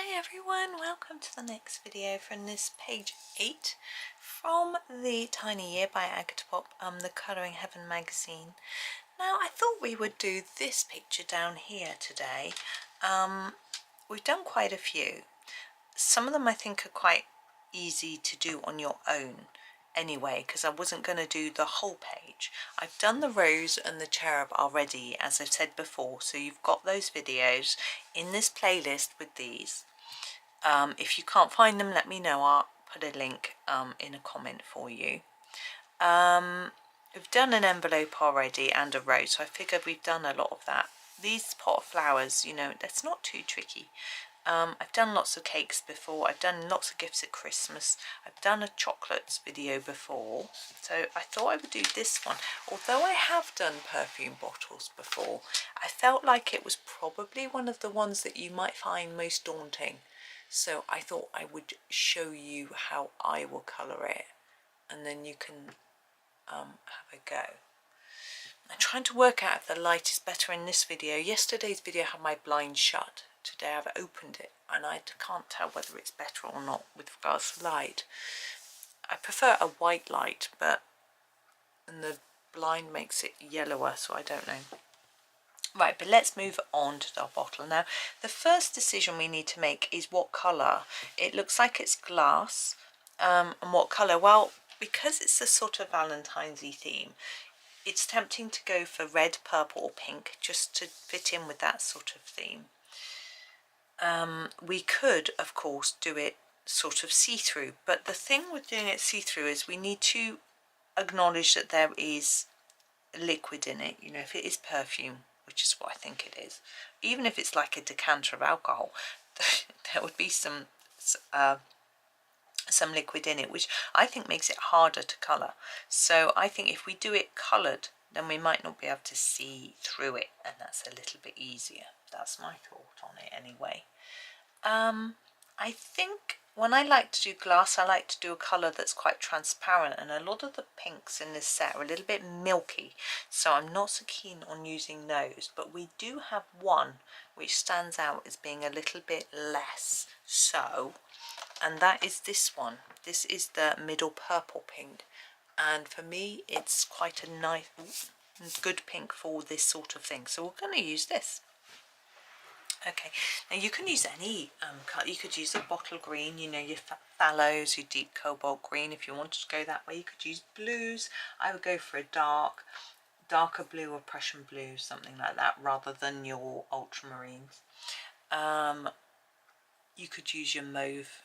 Hi everyone, welcome to the next video from this page 8 from the Tiny Year by Agotapop, the Colouring Heaven magazine. Now I thought we would do this picture down here today. We've done quite a few. Some of them I think are quite easy to do on your own anyway, because I wasn't going to do the whole page. I've done the rose and the cherub already, as I've said before, so you've got those videos in this playlist with these. If you can't find them, let me know. I'll put a link in a comment for you. We've done an envelope already and a rose, so I figured we've done a lot of that. These pot of flowers, you know, that's not too tricky. I've done lots of cakes before, I've done lots of gifts at Christmas, I've done a chocolates video before, so I thought I would do this one. Although I have done perfume bottles before, I felt like it was probably one of the ones that you might find most daunting. So I thought I would show you how I will colour it, and then you can have a go. I'm trying to work out if the light is better in this video. Yesterday's video had my blind shut. Today I've opened it and I can't tell whether it's better or not with regards to light. I prefer a white light, and the blind makes it yellower, so I don't know. Right, but let's move on to our bottle. Now, the first decision we need to make is what colour. It looks like it's glass, and what colour? Well, because it's a sort of Valentine's-y theme, it's tempting to go for red, purple or pink, just to fit in with that sort of theme. We could, of course, do it sort of see-through, but the thing with doing it see-through is we need to acknowledge that there is liquid in it. You know, if it is perfume, which is what I think it is, even if it's like a decanter of alcohol, there would be some liquid in it, which I think makes it harder to colour. So I think if we do it coloured, then we might not be able to see through it, and that's a little bit easier. That's my thought on it anyway. I think when I like to do glass, I like to do a colour that's quite transparent, and a lot of the pinks in this set are a little bit milky, so I'm not so keen on using those, but we do have one which stands out as being a little bit less so, and that is this one. This is the middle purple pink, and for me it's quite a nice, good pink for this sort of thing, so we're going to use this. Okay, now you can use any colour. You could use a bottle green, you know, your phthalos, your deep cobalt green. If you wanted to go that way, you could use blues. I would go for a darker blue or Prussian blue, something like that, rather than your ultramarines. You could use your mauve,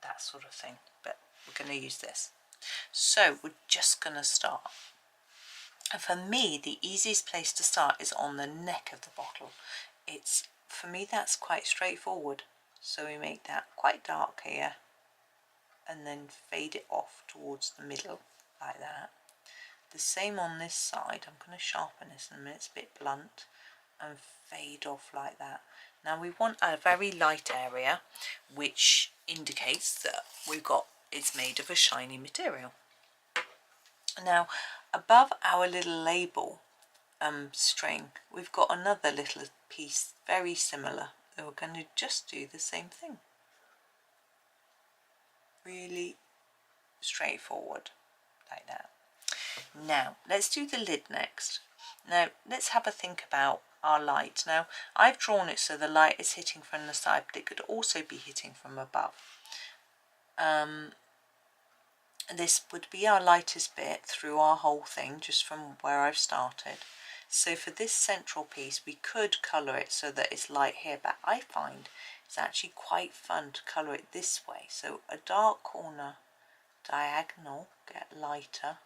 that sort of thing, but we're going to use this. So we're just going to start. And for me, the easiest place to start is on the neck of the bottle. For me, that's quite straightforward. So we make that quite dark here and then fade it off towards the middle like that. The same on this side. I'm going to sharpen this in a minute. It's a bit blunt, and fade off like that. Now we want a very light area, which indicates that it's made of a shiny material. Now above our little label string, we've got another little piece very similar, and we're going to just do the same thing. Really straightforward like that. Now let's do the lid next. Now let's have a think about our light. Now I've drawn it so the light is hitting from the side, but it could also be hitting from above. This would be our lightest bit through our whole thing, just from where I've started. So for this central piece, we could colour it so that it's light here, but I find it's actually quite fun to colour it this way. So a dark corner diagonal, get lighter,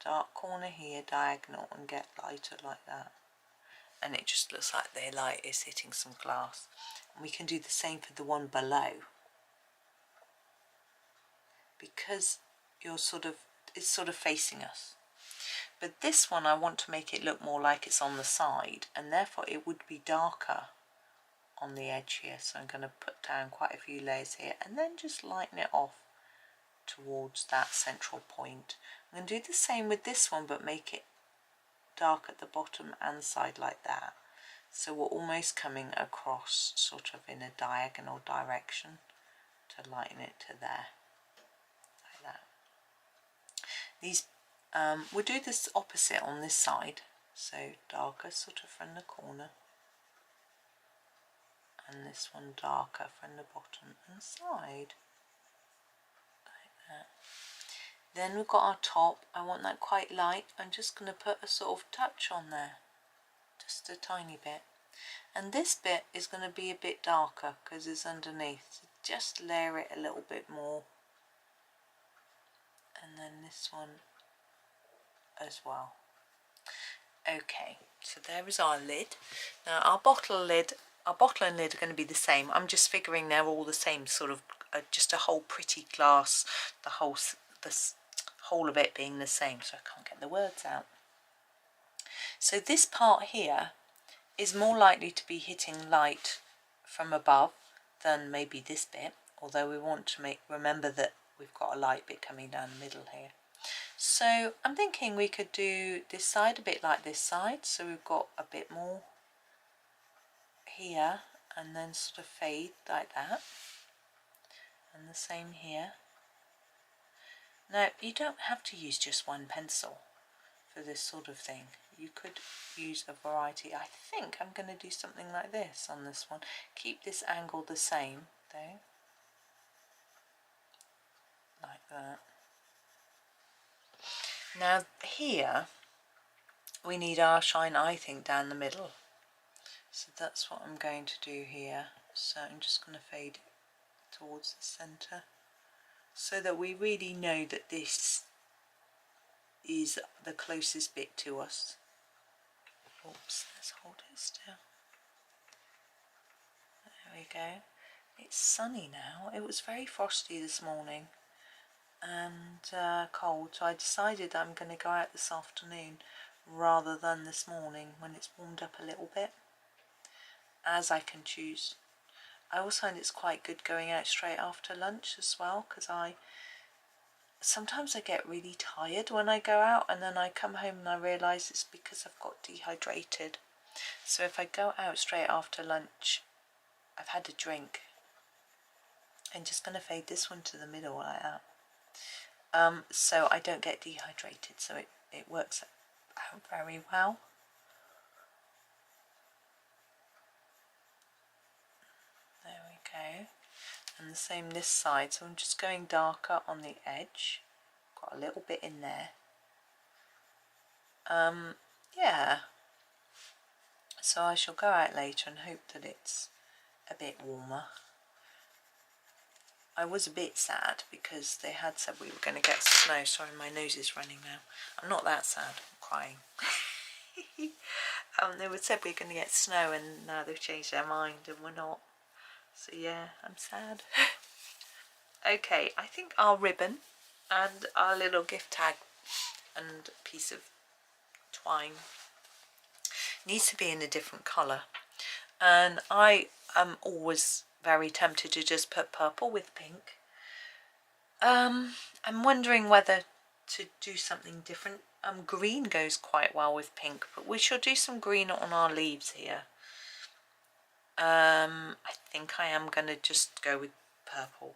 dark corner here diagonal, and get lighter like that. And it just looks like the light is hitting some glass. And we can do the same for the one below, because it's sort of facing us. But this one I want to make it look more like it's on the side, and therefore it would be darker on the edge here. So I'm going to put down quite a few layers here and then just lighten it off towards that central point. I'm going to do the same with this one, but make it dark at the bottom and side like that. So we're almost coming across sort of in a diagonal direction to lighten it to there, like that. These, we'll do this opposite on this side, so darker sort of from the corner, and this one darker from the bottom and side, like that. Then we've got our top. I want that quite light. I'm just going to put a sort of touch on there, just a tiny bit. And this bit is going to be a bit darker because it's underneath. So just layer it a little bit more. And then this one as well. Okay, so there is our lid. Now our bottle and lid are going to be the same. I'm just figuring they're all the same, sort of just a whole pretty glass, the whole of it being the same, so I can't get the words out. So this part here is more likely to be hitting light from above than maybe this bit, although we want to remember that we've got a light bit coming down the middle here. So I'm thinking we could do this side a bit like this side, so we've got a bit more here and then sort of fade like that, and the same here. Now you don't have to use just one pencil for this sort of thing. You could use a variety. I think I'm going to do something like this on this one. Keep this angle the same though, like that. Now here we need our shine, I think, down the middle. So that's what I'm going to do here. So I'm just going to fade it towards the centre so that we really know that this is the closest bit to us. Oops, let's hold it still. There we go. It's sunny now. It was very frosty this morning and cold, so I decided I'm going to go out this afternoon rather than this morning when it's warmed up a little bit, as I can choose. I always find it's quite good going out straight after lunch as well, because sometimes I get really tired when I go out, and then I come home and I realise it's because I've got dehydrated. So if I go out straight after lunch, I've had a drink. I'm just going to fade this one to the middle like that. So I don't get dehydrated, so it works out very well. There we go. And the same this side, so I'm just going darker on the edge. Got a little bit in there. Yeah. So I shall go out later and hope that it's a bit warmer. I was a bit sad because they had said we were going to get snow. Sorry, my nose is running now. I'm not that sad, I'm crying. They would said we were going to get snow, and now they've changed their mind and we're not. So yeah, I'm sad. Okay, I think our ribbon and our little gift tag and piece of twine needs to be in a different colour, and I am always very tempted to just put purple with pink. I'm wondering whether to do something different. Green goes quite well with pink, but we shall do some green on our leaves here. I think I am going to just go with purple.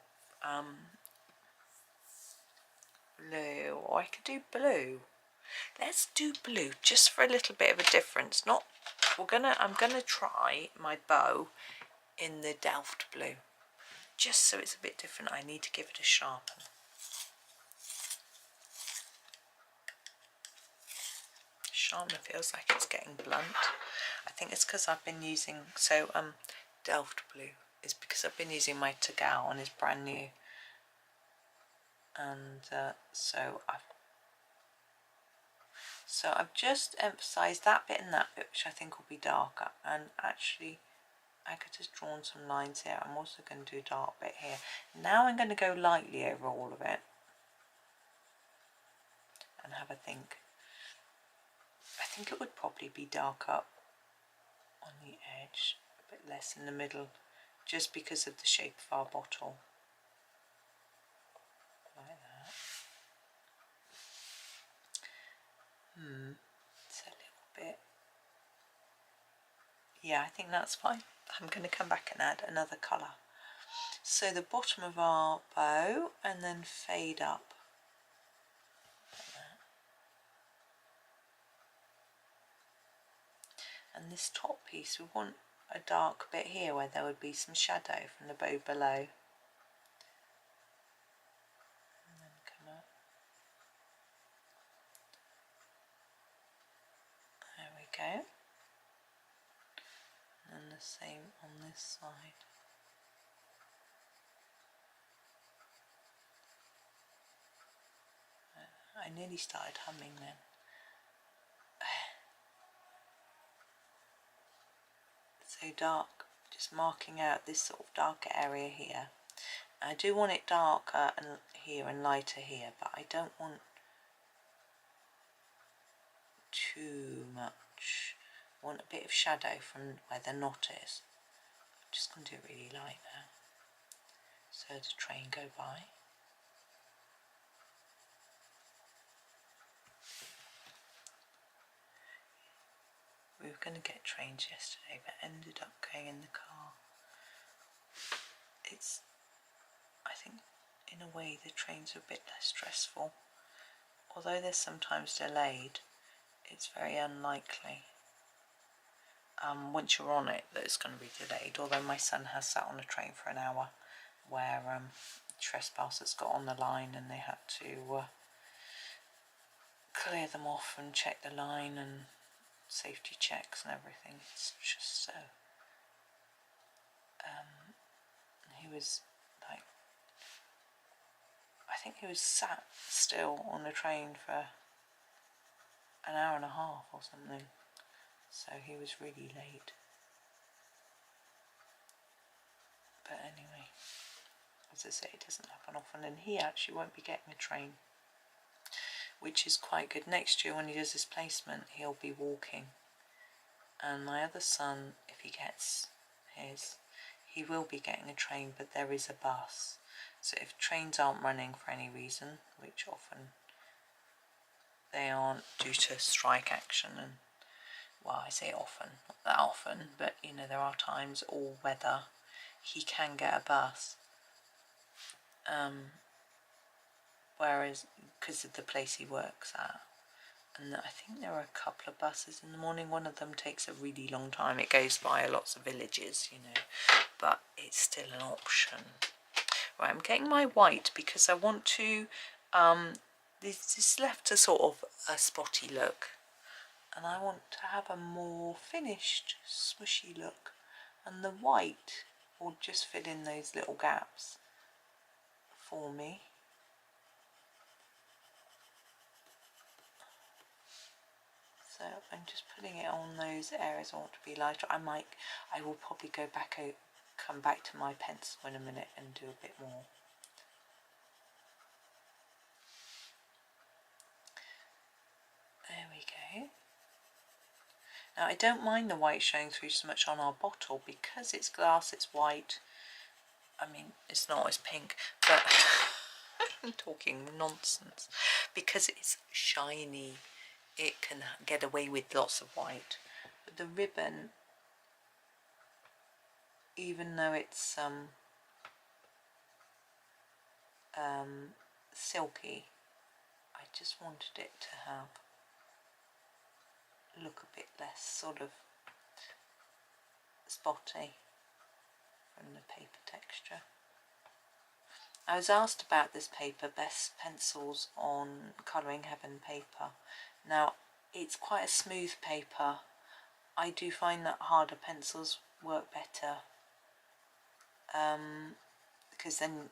Blue, or I could do blue. Let's do blue just for a little bit of a difference. I'm gonna try my bow in the Delft blue, just so it's a bit different. I need to give it a sharpen. Sharpener feels like it's getting blunt. I think it's because I've been using Delft blue is because I've been using my Tagau and it's brand new, and so I've just emphasised that bit and that bit, which I think will be darker, and actually Agata's drawn some lines here. I'm also going to do a dark bit here. Now I'm going to go lightly over all of it and have a think. I think it would probably be darker on the edge, a bit less in the middle, just because of the shape of our bottle. Like that. It's a little bit Yeah, I think that's fine. I'm going to come back and add another colour. So the bottom of our bow, and then fade up. And this top piece, we want a dark bit here where there would be some shadow from the bow below. And then come up. There we go. And the same on this side. I nearly started humming then. So dark, just marking out this sort of darker area here. I do want it darker and here and lighter here, but I don't want too much. I want a bit of shadow from where the knot is. I'm just going to do it really light now. So the train go by. We were going to get trains yesterday, but ended up going in the car. It's, I think, in a way the trains are a bit less stressful. Although they're sometimes delayed, it's very unlikely once you're on it that it's going to be delayed. Although my son has sat on a train for an hour where trespassers got on the line and they had to clear them off and check the line and safety checks and everything. It's just so he was like, I think he was sat still on the train for an hour and a half or something, so he was really late. But anyway, as I say, it doesn't happen often, and he actually won't be getting a train, which is quite good. Next year when he does his placement, he'll be walking, and my other son, if he gets his, he will be getting a train, but there is a bus. So if trains aren't running for any reason, which often they aren't due to strike action, and well, I say often, not that often, but you know, there are times, all weather, he can get a bus. Whereas, because of the place he works at, and I think there are a couple of buses in the morning. One of them takes a really long time. It goes by lots of villages, you know, but it's still an option. Right, I'm getting my white because I want to, this left a sort of a spotty look, and I want to have a more finished, smushy look, and the white will just fill in those little gaps for me. So I'm just putting it on those areas I want to be lighter. I will probably go back out, come back to my pencil in a minute and do a bit more. There we go. Now I don't mind the white showing through so much on our bottle because it's glass, it's white. I mean, it's not as pink, but I'm talking nonsense. Because it's shiny, it can get away with lots of white. But the ribbon, even though it's silky, I just wanted it to have look a bit less sort of spotty from the paper texture. I was asked about this paper, best pencils on Colouring Heaven paper. Now it's quite a smooth paper. I do find that harder pencils work better because then,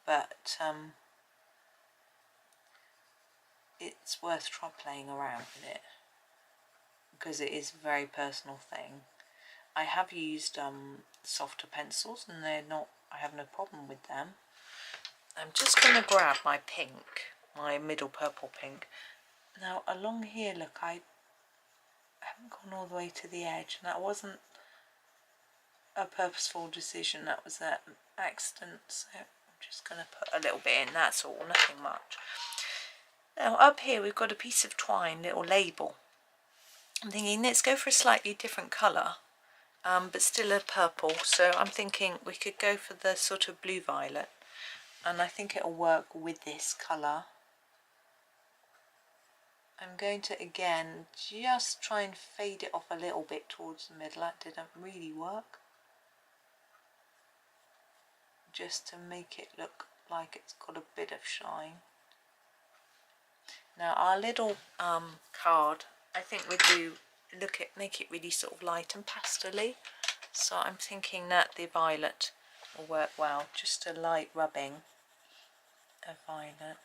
but it's worth playing around with it because it is a very personal thing. I have used softer pencils and they're not, I have no problem with them. I'm just going to grab my pink, my middle purple pink. Now along here, look, I haven't gone all the way to the edge, and that wasn't a purposeful decision, that was an accident. So I'm just going to put a little bit in, that's all, nothing much. Now up here we've got a piece of twine, little label. I'm thinking let's go for a slightly different colour, but still a purple. So I'm thinking we could go for the sort of blue violet, and I think it'll work with this colour. I'm going to again just try and fade it off a little bit towards the middle. That didn't really work. Just to make it look like it's got a bit of shine. Now our little card, I think we do make it really sort of light and pastel-y. So I'm thinking that the violet will work well. Just a light rubbing of violet.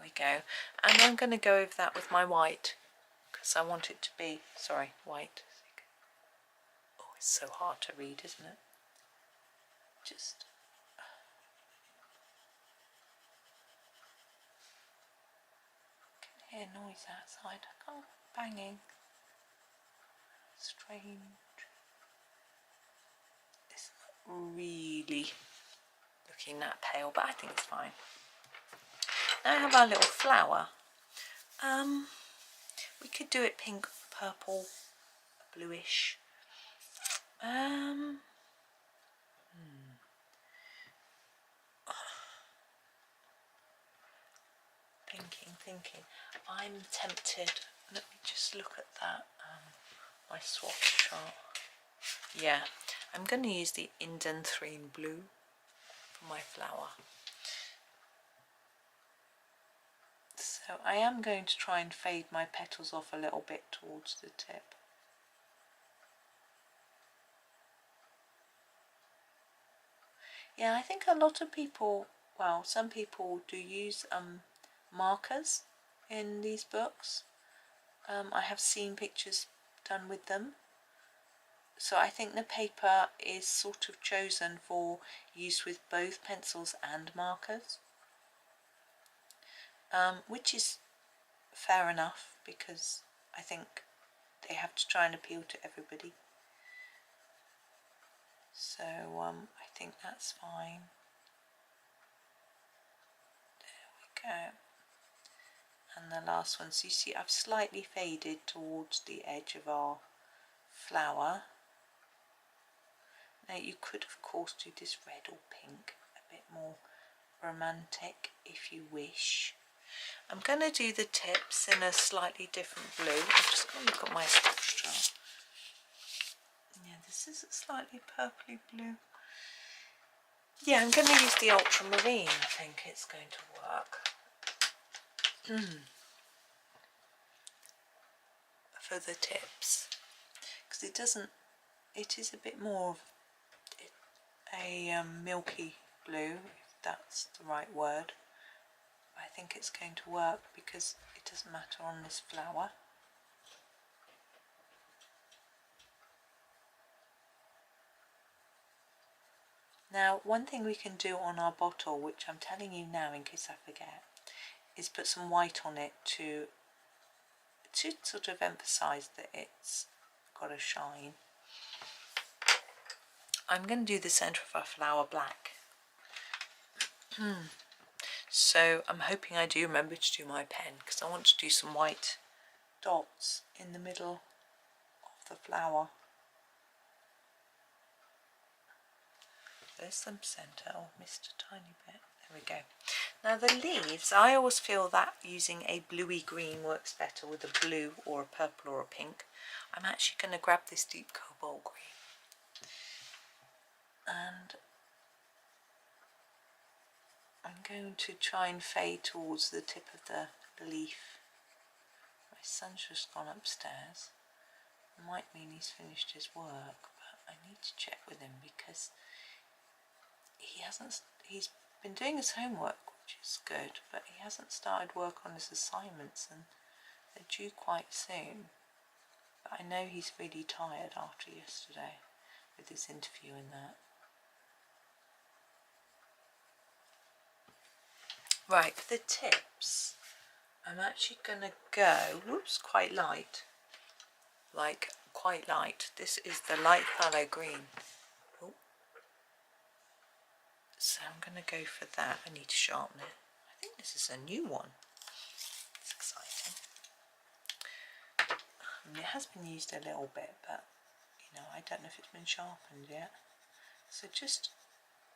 We go, and I'm going to go over that with my white because I want it to be, sorry, white. Oh, it's so hard to read, isn't it? Just I can hear noise outside. I can't banging. Strange. It's not really looking that pale, but I think it's fine. Now I have our little flower. We could do it pink, purple, bluish. Thinking. I'm tempted. Let me just look at that. My swatch chart. Yeah, I'm going to use the indanthrene blue for my flower. So I am going to try and fade my petals off a little bit towards the tip. Yeah, I think a lot of people, well, some people do use markers in these books. I have seen pictures done with them. So I think the paper is sort of chosen for use with both pencils and markers. Which is fair enough because I think they have to try and appeal to everybody. So I think that's fine. There we go. And the last one, so you see I've slightly faded towards the edge of our flower. Now you could of course do this red or pink, a bit more romantic if you wish. I'm going to do the tips in a slightly different blue. I'm just going to look at my swatch chart. Yeah, this is a slightly purpley blue. Yeah, I'm going to use the ultramarine. I think it's going to work. For the tips. Because it is a bit more of a milky blue, if that's the right word. I think it's going to work because it doesn't matter on this flower. Now, one thing we can do on our bottle, which I'm telling you now in case I forget, is put some white on it to sort of emphasise that it's got a shine. I'm going to do the centre of our flower black. So I'm hoping I do remember to do my pen because I want to do some white dots in the middle of the flower. There's some centre. Oh, missed a tiny bit. There we go. Now the leaves, I always feel that using a bluey green works better with a blue or a purple or a pink. I'm actually going to grab this deep cobalt green and I'm going to try and fade towards the tip of the leaf. My son's just gone upstairs. It might mean he's finished his work, but I need to check with him because he's been doing his homework, which is good, but he hasn't started work on his assignments and they're due quite soon. But I know he's really tired after yesterday with his interview and that. Right, for the tips, I'm actually going to go, whoops, quite light. Like, quite light. This is the light phthalo green. So I'm going to go for that. I need to sharpen it. I think this is a new one. It's exciting. And it has been used a little bit, but you know, I don't know if it's been sharpened yet. So just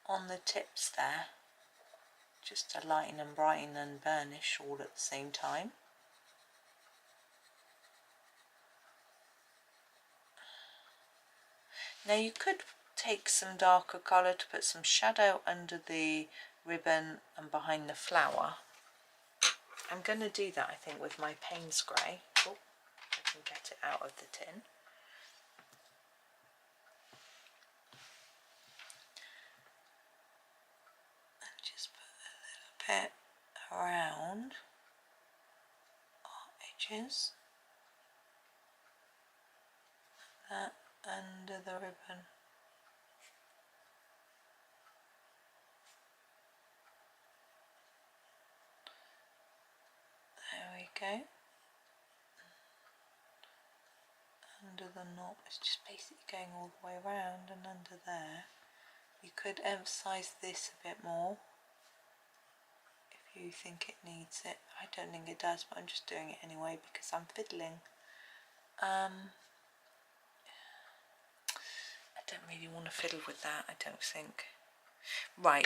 on the tips there, just to lighten and brighten and burnish all at the same time. Now you could take some darker colour to put some shadow under the ribbon and behind the flower. I'm going to do that, I think, with my Paynes grey. Oh, I can get it out of the tin. And just put a little bit around our edges. That under the ribbon. There we go. Under the knot, it's just basically going all the way around and under there. You could emphasise this a bit more if you think it needs it. I don't think it does, but I'm just doing it anyway because I'm fiddling. I don't really want to fiddle with that, I don't think. Right,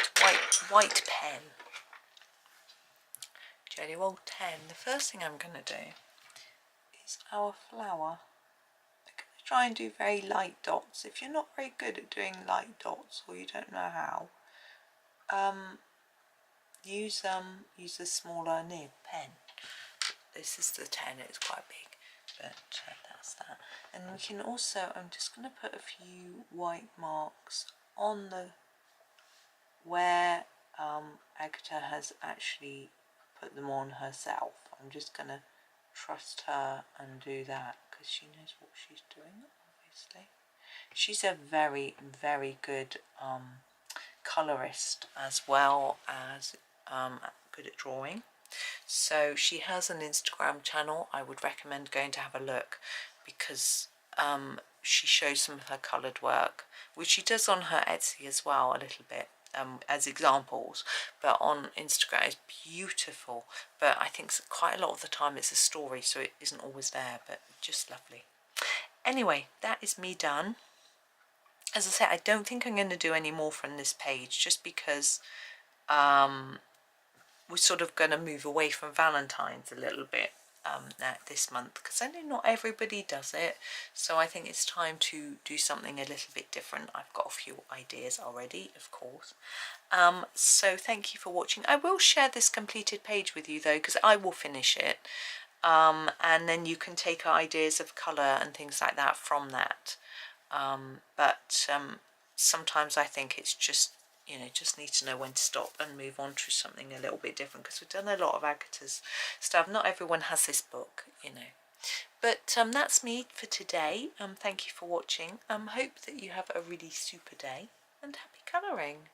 white pen. Jelly roll 10. The first thing I'm going to do is our flower. I'm going to try and do very light dots. If you're not very good at doing light dots or you don't know how, use the smaller nib pen. This is the 10, it's quite big, but that's that. And we can also, I'm just going to put a few white marks on the where Agata has actually put them on herself. I'm just going to trust her and do that because she knows what she's doing, obviously. She's a very, very good colourist as well as good at drawing. So she has an Instagram channel. I would recommend going to have a look because she shows some of her coloured work, which she does on her Etsy as well a little bit. As examples, but on Instagram it's beautiful, but I think quite a lot of the time it's a story, so it isn't always there, but just lovely. Anyway, that is me done. As I said, I don't think I'm going to do any more from this page, just because we're sort of going to move away from Valentine's a little bit this month, because I know not everybody does it, so I think it's time to do something a little bit different. I've got a few ideas already, of course. So thank you for watching. I will share this completed page with you though, because I will finish it, and then you can take ideas of colour and things like that from that. But sometimes I think it's just, you know, just need to know when to stop and move on to something a little bit different, because we've done a lot of Agata's stuff. Not everyone has this book, you know. But that's me for today. Thank you for watching. Hope that you have a really super day and happy colouring.